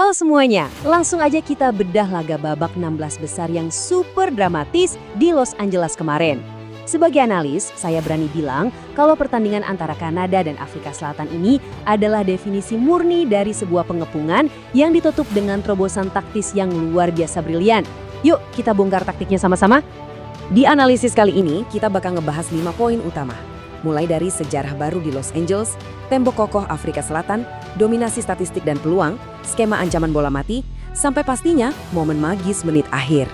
Halo semuanya, langsung aja kita bedah laga babak 16 besar yang super dramatis di Los Angeles kemarin. Sebagai analis, saya berani bilang kalau pertandingan antara Kanada dan Afrika Selatan ini adalah definisi murni dari sebuah pengepungan yang ditutup dengan terobosan taktis yang luar biasa brilian. Yuk kita bongkar taktiknya sama-sama. Di analisis kali ini kita bakal ngebahas 5 poin utama. Mulai dari sejarah baru di Los Angeles, tembok kokoh Afrika Selatan, dominasi statistik dan peluang, skema ancaman bola mati, sampai pastinya momen magis menit akhir.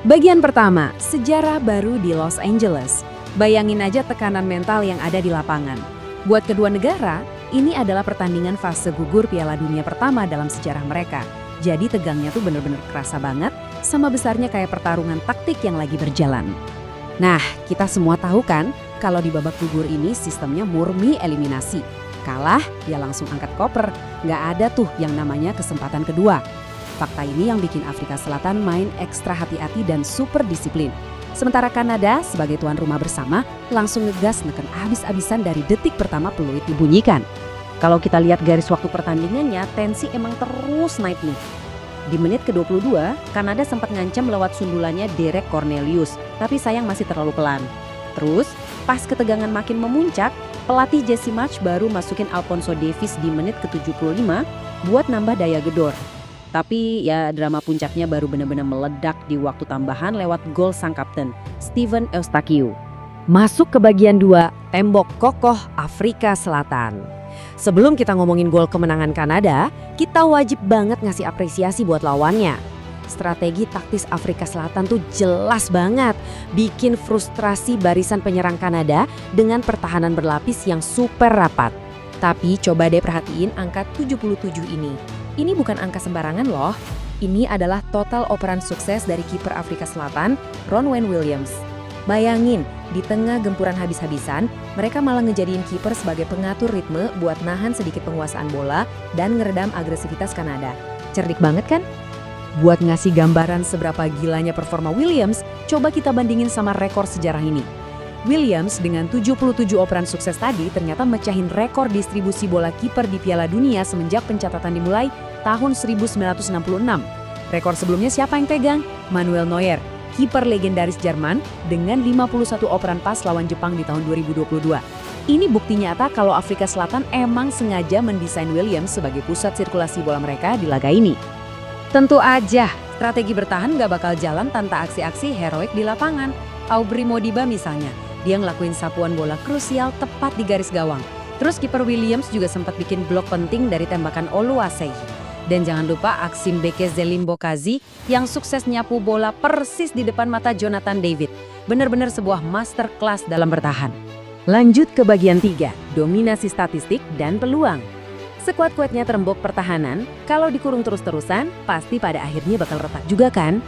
Bagian pertama, sejarah baru di Los Angeles. Bayangin aja tekanan mental yang ada di lapangan. Buat kedua negara, ini adalah pertandingan fase gugur Piala Dunia pertama dalam sejarah mereka. Jadi tegangnya tuh bener-bener kerasa banget, sama besarnya kayak pertarungan taktik yang lagi berjalan. Nah, kita semua tahu kan, kalau di babak gugur ini sistemnya murni eliminasi. Kalah, ya langsung angkat koper. Nggak ada tuh yang namanya kesempatan kedua. Fakta ini yang bikin Afrika Selatan main ekstra hati-hati dan super disiplin. Sementara Kanada sebagai tuan rumah bersama langsung ngegas neken abis-abisan dari detik pertama peluit dibunyikan. Kalau kita lihat garis waktu pertandingannya, tensi emang terus naik nih. Di menit ke-22, Kanada sempat ngancam lewat sundulannya Derek Cornelius, tapi sayang masih terlalu pelan. Terus, pas ketegangan makin memuncak, pelatih Jesse Marsch baru masukin Alphonso Davies di menit ke-75 buat nambah daya gedor. Tapi ya drama puncaknya baru benar-benar meledak di waktu tambahan lewat gol sang kapten, Steven Eustachio. Masuk ke bagian 2, tembok kokoh Afrika Selatan. Sebelum kita ngomongin gol kemenangan Kanada, kita wajib banget ngasih apresiasi buat lawannya. Strategi taktis Afrika Selatan tuh jelas banget, bikin frustrasi barisan penyerang Kanada dengan pertahanan berlapis yang super rapat. Tapi coba deh perhatiin angka 77 ini. Ini bukan angka sembarangan loh. Ini adalah total operan sukses dari kiper Afrika Selatan, Ron Wayne Williams. Bayangin, di tengah gempuran habis-habisan, mereka malah ngejadiin kiper sebagai pengatur ritme buat nahan sedikit penguasaan bola dan ngeredam agresivitas Kanada. Cerdik banget kan? Buat ngasih gambaran seberapa gilanya performa Williams, coba kita bandingin sama rekor sejarah ini. Williams dengan 77 operan sukses tadi ternyata mecahin rekor distribusi bola kiper di Piala Dunia semenjak pencatatan dimulai tahun 1966. Rekor sebelumnya siapa yang pegang? Manuel Neuer, kiper legendaris Jerman dengan 51 operan pas lawan Jepang di tahun 2022. Ini bukti nyata kalau Afrika Selatan emang sengaja mendesain Williams sebagai pusat sirkulasi bola mereka di laga ini. Tentu aja, strategi bertahan gak bakal jalan tanpa aksi-aksi heroik di lapangan. Aubrey Modiba misalnya, dia ngelakuin sapuan bola krusial tepat di garis gawang. Terus kiper Williams juga sempat bikin blok penting dari tembakan Oluwaseyi. Dan jangan lupa aksi Mbeke Zelimbokazi yang sukses nyapu bola persis di depan mata Jonathan David. Benar-benar sebuah masterclass dalam bertahan. Lanjut ke bagian 3, dominasi statistik dan peluang. Sekuat-kuatnya terembok pertahanan, kalau dikurung terus-terusan, pasti pada akhirnya bakal retak juga kan?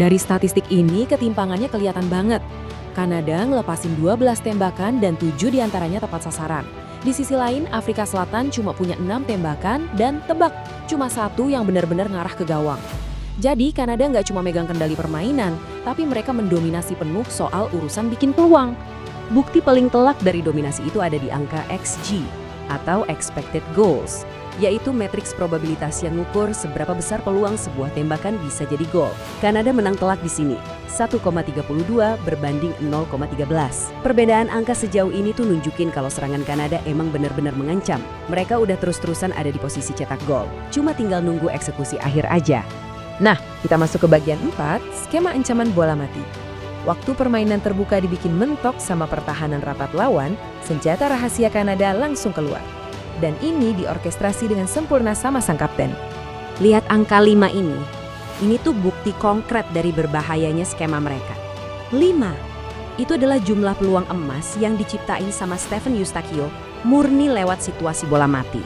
Dari statistik ini ketimpangannya kelihatan banget. Kanada ngelepasin 12 tembakan dan 7 diantaranya tepat sasaran. Di sisi lain, Afrika Selatan cuma punya 6 tembakan dan tebak, cuma 1 yang benar-benar ngarah ke gawang. Jadi Kanada nggak cuma megang kendali permainan, tapi mereka mendominasi penuh soal urusan bikin peluang. Bukti paling telak dari dominasi itu ada di angka XG atau expected goals, yaitu matriks probabilitas yang ngukur seberapa besar peluang sebuah tembakan bisa jadi gol. Kanada menang telak di sini, 1,32 berbanding 0,13. Perbedaan angka sejauh ini tuh nunjukin kalau serangan Kanada emang benar-benar mengancam. Mereka udah terus-terusan ada di posisi cetak gol, cuma tinggal nunggu eksekusi akhir aja. Nah, kita masuk ke bagian 4, skema ancaman bola mati. Waktu permainan terbuka dibikin mentok sama pertahanan rapat lawan, senjata rahasia Kanada langsung keluar. Dan ini diorkestrasi dengan sempurna sama sang kapten. Lihat angka 5 ini. Ini tuh bukti konkret dari berbahayanya skema mereka. 5. Itu adalah jumlah peluang emas yang diciptain sama Steven Eustachio murni lewat situasi bola mati.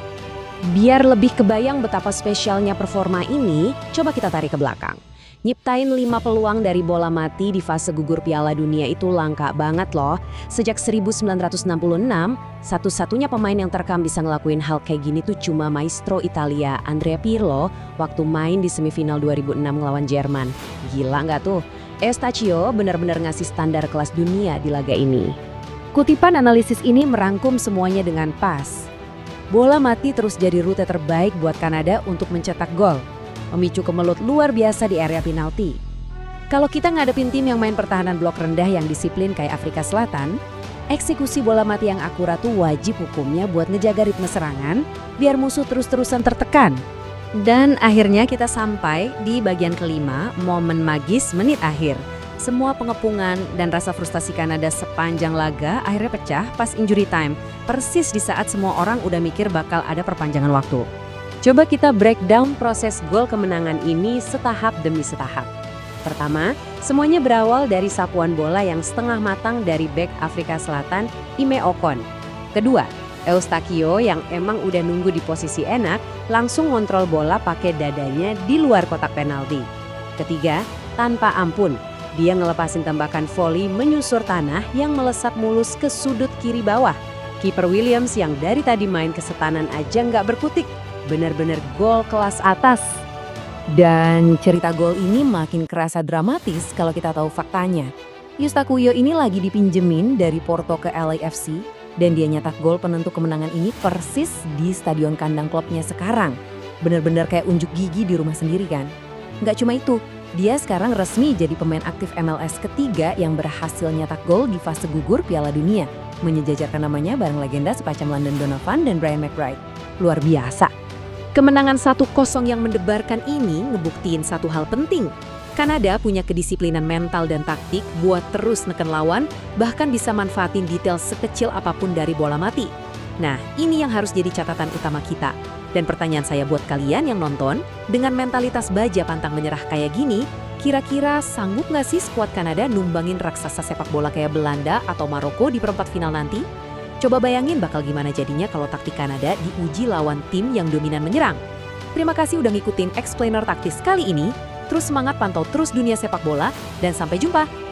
Biar lebih kebayang betapa spesialnya performa ini, coba kita tarik ke belakang. Nyiptain 5 peluang dari bola mati di fase gugur Piala Dunia itu langka banget loh. Sejak 1966, satu-satunya pemain yang terekam bisa ngelakuin hal kayak gini tuh cuma maestro Italia Andrea Pirlo waktu main di semifinal 2006 ngelawan Jerman. Gila nggak tuh? Eustachio benar-benar ngasih standar kelas dunia di laga ini. Kutipan analisis ini merangkum semuanya dengan pas. bola mati terus jadi rute terbaik buat Kanada untuk mencetak gol, memicu kemelut luar biasa di area penalti. Kalau kita ngadepin tim yang main pertahanan blok rendah yang disiplin kayak Afrika Selatan, eksekusi bola mati yang akurat tuh wajib hukumnya buat ngejaga ritme serangan biar musuh terus-terusan tertekan. Dan akhirnya kita sampai di bagian kelima, momen magis menit akhir. Semua pengepungan dan rasa frustasi Kanada sepanjang laga akhirnya pecah pas injury time, persis di saat semua orang udah mikir bakal ada perpanjangan waktu. Coba kita breakdown proses gol kemenangan ini setahap demi setahap. Pertama, semuanya berawal dari sapuan bola yang setengah matang dari bek Afrika Selatan, Ime Ocon. Kedua, Eustakio yang emang udah nunggu di posisi enak, langsung ngontrol bola pakai dadanya di luar kotak penalti. Ketiga, tanpa ampun, dia ngelepasin tembakan volley menyusur tanah yang melesat mulus ke sudut kiri bawah. Kiper Williams yang dari tadi main kesetanan aja nggak berkutik. Bener-bener gol kelas atas. Dan cerita gol ini makin kerasa dramatis kalau kita tahu faktanya. Eustakio ini lagi dipinjemin dari Porto ke LAFC dan dia nyetak gol penentu kemenangan ini persis di stadion kandang klubnya sekarang. Bener-bener kayak unjuk gigi di rumah sendiri kan. Nggak cuma itu, dia sekarang resmi jadi pemain aktif MLS ketiga yang berhasil nyetak gol di fase gugur Piala Dunia, menyejajarkan namanya bareng legenda semacam Landon Donovan dan Brian McBride. Luar biasa. Kemenangan 1-0 yang mendebarkan ini ngebuktiin satu hal penting. Kanada punya kedisiplinan mental dan taktik buat terus neken lawan, bahkan bisa manfaatin detail sekecil apapun dari bola mati. Nah, ini yang harus jadi catatan utama kita. Dan pertanyaan saya buat kalian yang nonton, dengan mentalitas baja pantang menyerah kayak gini, kira-kira sanggup nggak sih skuad Kanada numbangin raksasa sepak bola kayak Belanda atau Maroko di perempat final nanti? Coba bayangin bakal gimana jadinya kalau taktik Kanada diuji lawan tim yang dominan menyerang. Terima kasih udah ngikutin Explainer Taktis kali ini. Terus semangat pantau terus dunia sepak bola, dan sampai jumpa!